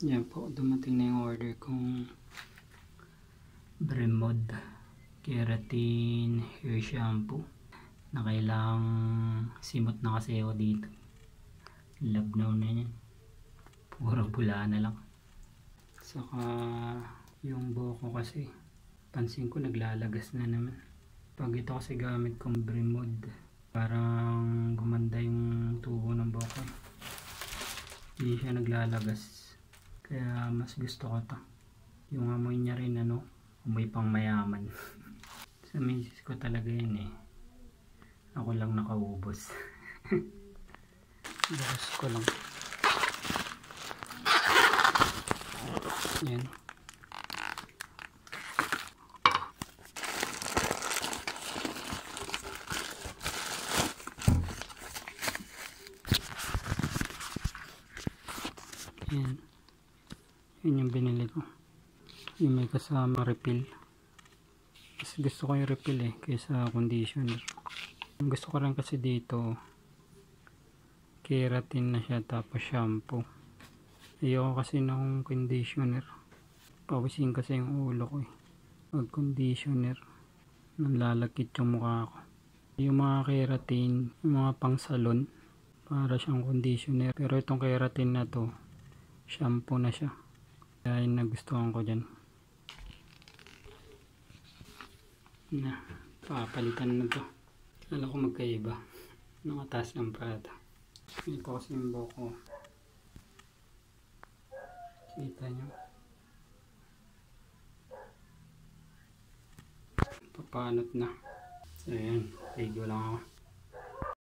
Yan po, dumating na yung order kong Bremod Keratin Hair Shampoo na kailangang simot na kasi ako dito. Labnaw na yan. Puro bula na lang. Saka yung buhok ko kasi pansin ko naglalagas na naman. Pag ito kasi gamit kong Bremod, parang gumanda yung tubo ng buhok ko. Hindi siya naglalagas. Kaya mas gusto ko to. Yung amoy niya rin amoy pang mayaman. Sa misis ko talaga yun eh. Ako lang nakaubos. Bukas ko lang. Yan. Yan. Yan yung binili ko. Yung may kasama refill. Kasi gusto ko yung refill eh. Kaysa conditioner. Gusto ko rin kasi dito keratin na siya tapos shampoo. Ayoko kasi ng conditioner. Pawisin kasi yung ulo ko eh. Pag conditioner, nalalagkit yung mukha ko. Yung mga keratin, yung mga pang salon, para siyang conditioner. Pero itong keratin na to, shampoo na siya. Kaya yung nagustuhan ko dyan. Na, papalitan na to. Kala ko magkaiba. Nakataas ng prata. Ito kasi yung buhok ko. Kita nyo. Papanot na. So yan, ligo lang ako.